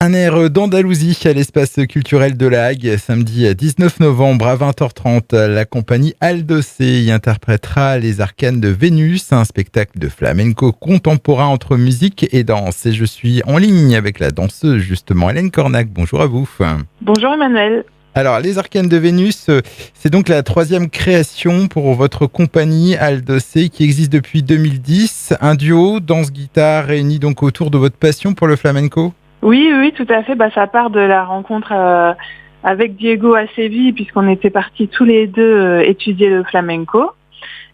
Un air d'Andalousie à l'espace culturel de La Hague, samedi 19 novembre à 20h30. La compagnie Aldocé y interprétera Les Arcanes de Vénus, un spectacle de flamenco contemporain entre musique et danse. Et je suis en ligne avec la danseuse, justement, Hélène Cornac. Bonjour à vous. Bonjour Emmanuel. Alors, Les Arcanes de Vénus, c'est donc la troisième création pour votre compagnie Aldocé qui existe depuis 2010. Un duo danse-guitare réuni donc autour de votre passion pour le flamenco. Oui, tout à fait. Ça part de la rencontre avec Diego à Séville, puisqu'on était partis tous les deux étudier le flamenco.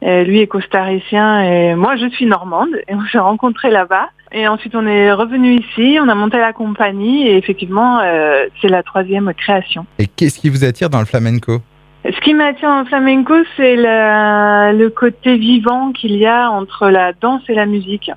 Lui est costaricien et moi je suis normande, et on s'est rencontrés là-bas. Et ensuite on est revenu ici, on a monté la compagnie et effectivement c'est la troisième création. Et qu'est-ce qui vous attire dans le flamenco ? Ce qui m'attire dans le flamenco, c'est le côté vivant qu'il y a entre la danse et la musique.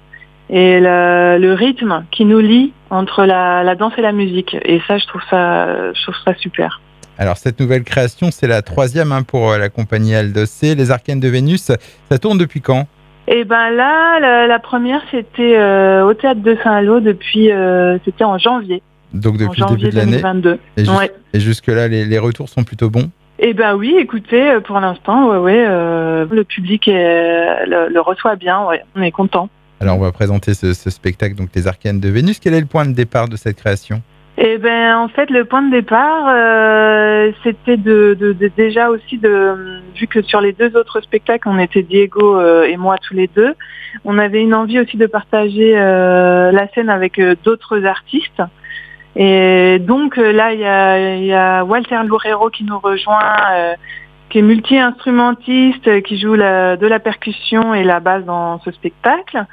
Et le rythme qui nous lie entre la danse et la musique. Et ça, je trouve ça super. Alors, cette nouvelle création, c'est la troisième pour la compagnie Aldocé. Les Arcanes de Vénus, ça tourne depuis quand ? Et là, la première, c'était au Théâtre de Saint-Lô c'était en janvier. Donc, depuis le début de l'année 2022. Et jusque-là, les retours sont plutôt bons ? Oui, écoutez, pour l'instant, le public le reçoit bien, on est content. Alors, on va présenter ce spectacle, donc Les Arcanes de Vénus. Quel est le point de départ de cette création ? En fait, le point de départ, c'était déjà aussi vu que sur les deux autres spectacles, on était Diego et moi tous les deux, on avait une envie aussi de partager la scène avec d'autres artistes. Et donc là, il y a Walter Loureiro qui nous rejoint, qui est multi-instrumentiste, qui joue de la percussion et la basse dans ce spectacle.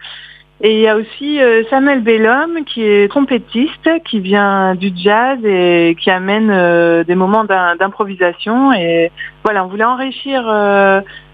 Et il y a aussi Samuel Bellhomme qui est trompettiste, qui vient du jazz et qui amène des moments d'improvisation. Et voilà, on voulait enrichir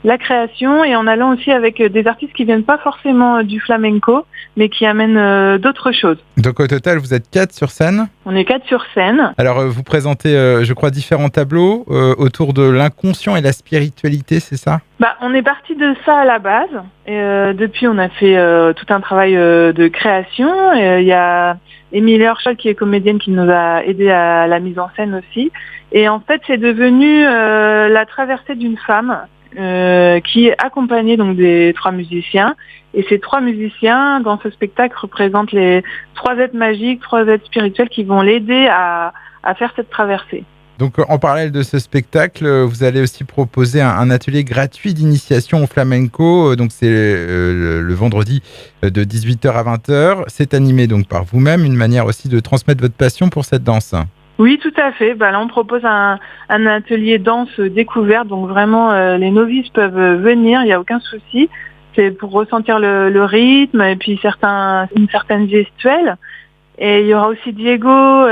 la création et en allant aussi avec des artistes qui viennent pas forcément du flamenco, mais qui amènent d'autres choses. Donc au total, vous êtes 4 sur scène ? On est 4 sur scène. Alors vous présentez, je crois, différents tableaux autour de l'inconscient et la spiritualité, c'est ça ? On est parti de ça à la base. Et, depuis, on a fait tout un travail de création. Il y a Émilie Herschel qui est comédienne qui nous a aidé à la mise en scène aussi. Et en fait, c'est devenu la traversée d'une femme qui est accompagnée donc des 3 musiciens. Et ces 3 musiciens, dans ce spectacle, représentent les 3 êtres magiques, 3 êtres spirituels qui vont l'aider à faire cette traversée. Donc, en parallèle de ce spectacle, vous allez aussi proposer un atelier gratuit d'initiation au flamenco. Donc, c'est le vendredi de 18h à 20h. C'est animé donc par vous-même, une manière aussi de transmettre votre passion pour cette danse. Oui, tout à fait. Là, on propose un atelier danse découverte. Donc, vraiment, les novices peuvent venir, il n'y a aucun souci. C'est pour ressentir le rythme et puis une certaine gestuelle. Et il y aura aussi Diego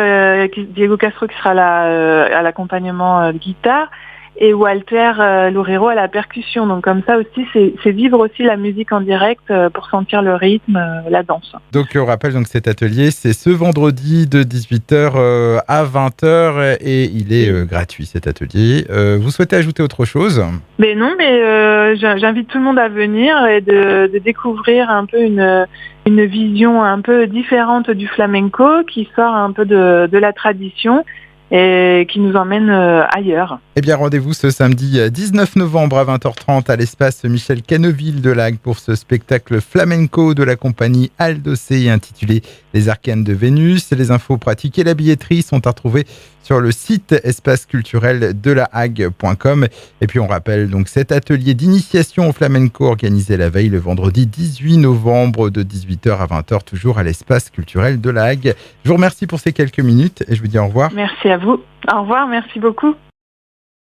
Castro qui sera là à l'accompagnement de guitare et Walter Loureiro à la percussion. Donc comme ça aussi, c'est vivre aussi la musique en direct pour sentir le rythme, la danse. Donc on rappelle donc cet atelier, c'est ce vendredi de 18h à 20h et il est gratuit cet atelier. Vous souhaitez ajouter autre chose ? Mais non, j'invite tout le monde à venir et de découvrir un peu une vision un peu différente du flamenco qui sort un peu de la tradition et qui nous emmène ailleurs. Eh bien, rendez-vous ce samedi 19 novembre à 20h30 à l'espace Michel Canneville de La Hague pour ce spectacle flamenco de la compagnie Aldocé intitulé Les Arcanes de Vénus. Les infos pratiques et la billetterie sont à retrouver sur le site espaceculturel-de-la-hague.com. Et puis on rappelle donc cet atelier d'initiation au flamenco organisé la veille le vendredi 18 novembre de 18h à 20h toujours à l'espace culturel de La Hague. Je vous remercie pour ces quelques minutes et je vous dis au revoir. Merci à vous. Au revoir, merci beaucoup.